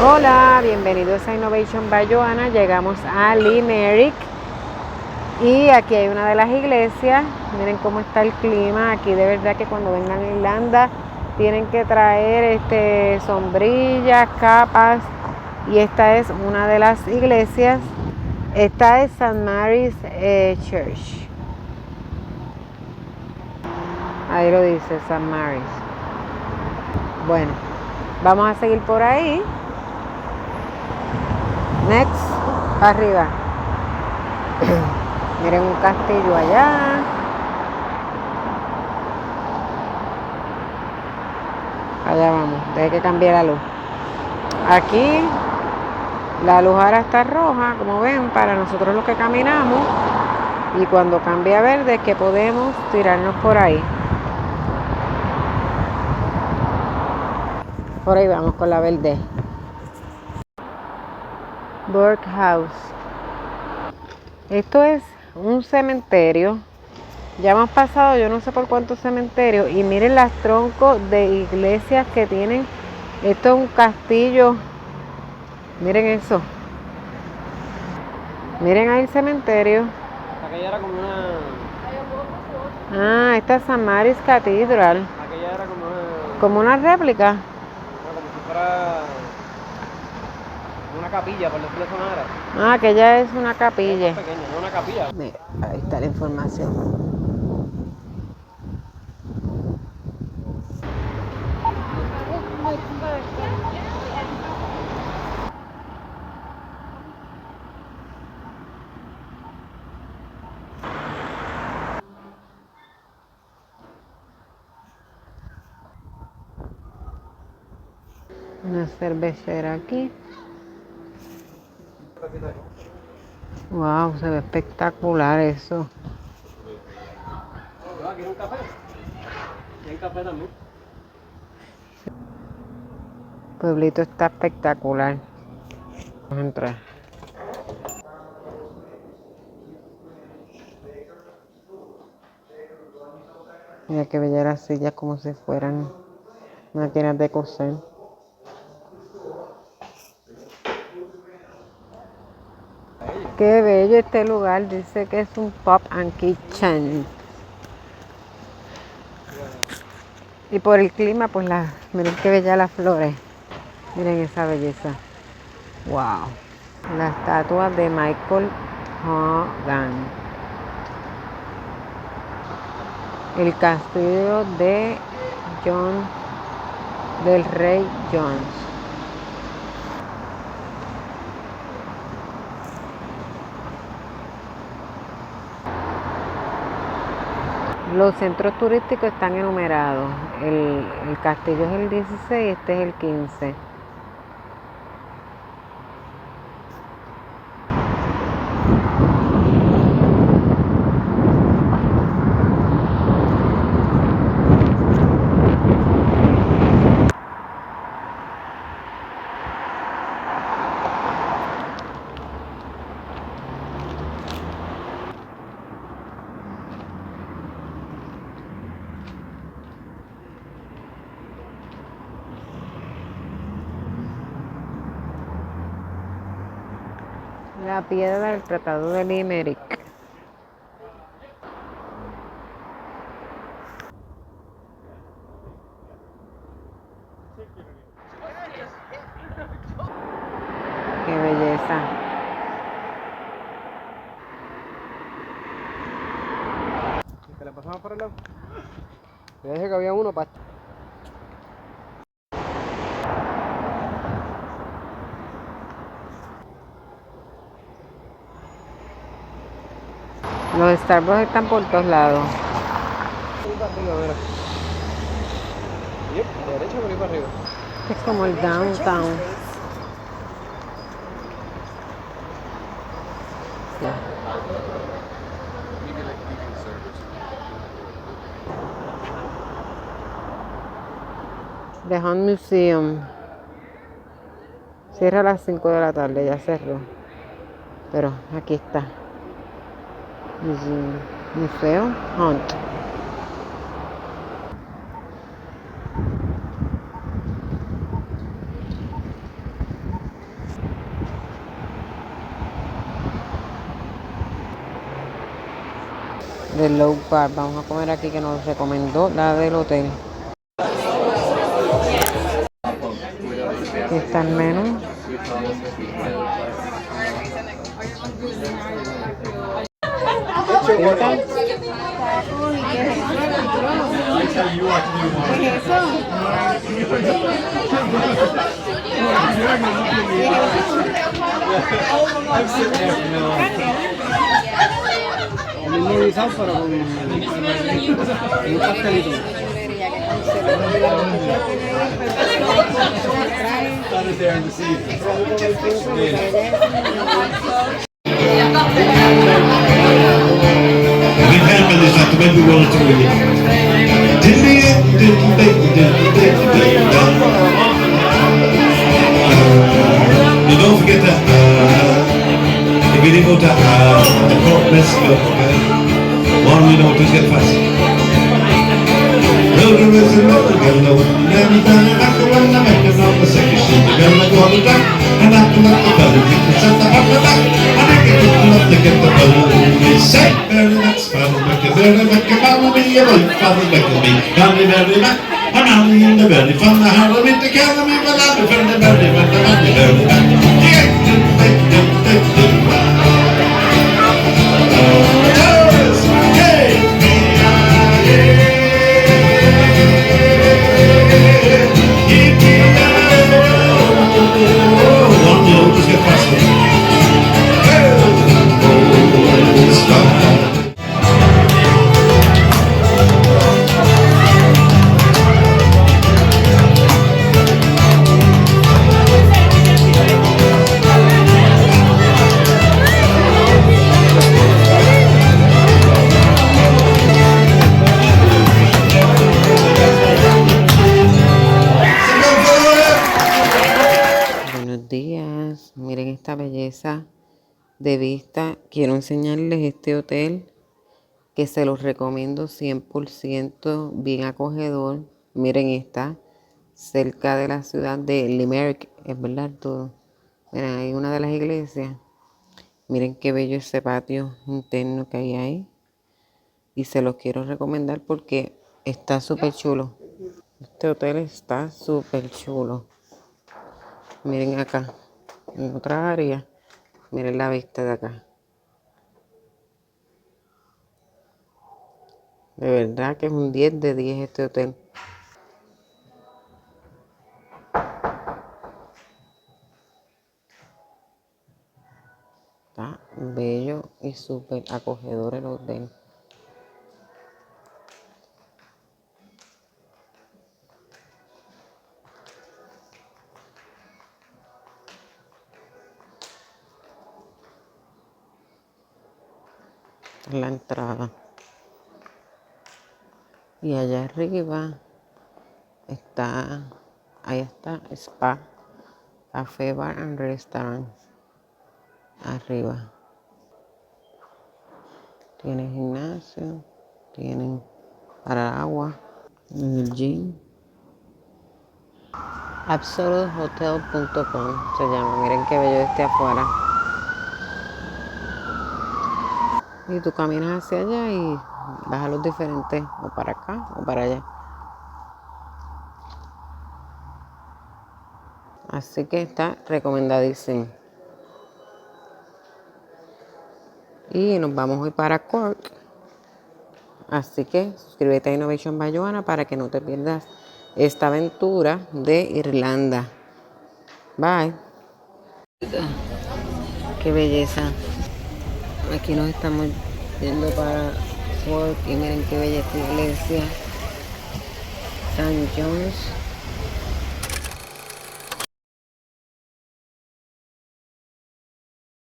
Hola, bienvenidos a Innovation by Joana. Llegamos a Limerick y aquí hay una de las iglesias. Miren cómo está el clima. Aquí de verdad que cuando vengan a Irlanda tienen que traer sombrillas, capas. Y esta es una de las iglesias. Esta es St. Mary's Church. Ahí lo dice, St. Mary's. Bueno, vamos a seguir por ahí. Next, arriba. Miren un castillo allá. Allá vamos, deje que cambie la luz. Aquí la luz ahora está roja, como ven, para nosotros los que caminamos. Y cuando cambia a verde es que podemos tirarnos por ahí. Por ahí vamos con la verde. Burke House. Esto es un cementerio. Ya hemos pasado yo no sé por cuántos cementerios. Y miren los troncos de iglesias que tienen. Esto es un castillo. Miren eso. Miren ahí el cementerio. Aquella era como una. Esta es St. Mary's Cathedral. Aquella era como una. Como una réplica. No, como si fuera. Una capilla, por decirlo de esa manera. Aquella es una Es capilla. más pequeña, no una capilla. Mira, ahí está la información. Una cervecera aquí. Wow, se ve espectacular eso. Aquí hay un café. Y hay café también. El pueblito está espectacular. Vamos a entrar. Mira que bella las sillas como si fueran máquinas de coser. Qué bello este lugar. Dice que es un pub and kitchen. Y por el clima, pues miren qué bella las flores. Miren esa belleza. Wow. La estatua de Michael Hogan. El castillo del rey John. Los centros turísticos están enumerados. El castillo es el 16, este es el 15. La piedra del Tratado de Limerick. Qué belleza. Que le pasamos por el lado. Te dije que había uno para. Los Starbucks están por todos lados. Por ahí para arriba, mira. Yep, derecho por ahí para arriba. Es como el downtown. The Hunt Museum. Cierra a las 5 de la tarde, ya cerró. Pero aquí está. Museo Hunt. del Low Bar. Vamos a comer aquí que nos recomendó la del hotel. Aquí está el menú. ¿Qué tal? El mismo guisado, pero con un pastelito. You don't forget to if you didn't go to the court, let's go. One you don't just get fast. Children is a little girl, then you turn it back when I make it on the second sheet. The girl I go on the track, and I can let the belly kick the center of the back, and I get it enough to get the belly. Say, very next father, make a very back, a family, a wife, father, make a me, very back. I'm out in the belly from the Harlem to Academy, but I'm from the belly, from the belly back. Buenos días, miren esta belleza de vista. Quiero enseñarles este hotel que se los recomiendo 100%, bien acogedor. Miren, está cerca de la ciudad de Limerick, es verdad todo. Miren, hay una de las iglesias. Miren qué bello ese patio interno que hay ahí. Y se los quiero recomendar porque está súper chulo. Este hotel está súper chulo. Miren acá, en otra área. Miren la vista de acá. De verdad que es un 10 de 10 este hotel. Está bello y súper acogedor el hotel. Esta es la entrada. Y allá arriba está, ahí está Spa, Café, Bar and Restaurant. Arriba. Tienen gimnasio, tienen para agua, en el gym. absolutehotel.com se llama. Miren qué bello este afuera. Y tú caminas hacia allá y vas a los diferentes, o para acá o para allá. Así que está recomendadísimo. Y nos vamos hoy para Cork. Así que suscríbete a Innovation by Joanna para que no te pierdas esta aventura de Irlanda. Bye. Qué belleza. Aquí nos estamos yendo para Cork y miren qué bella esta iglesia. St. John's.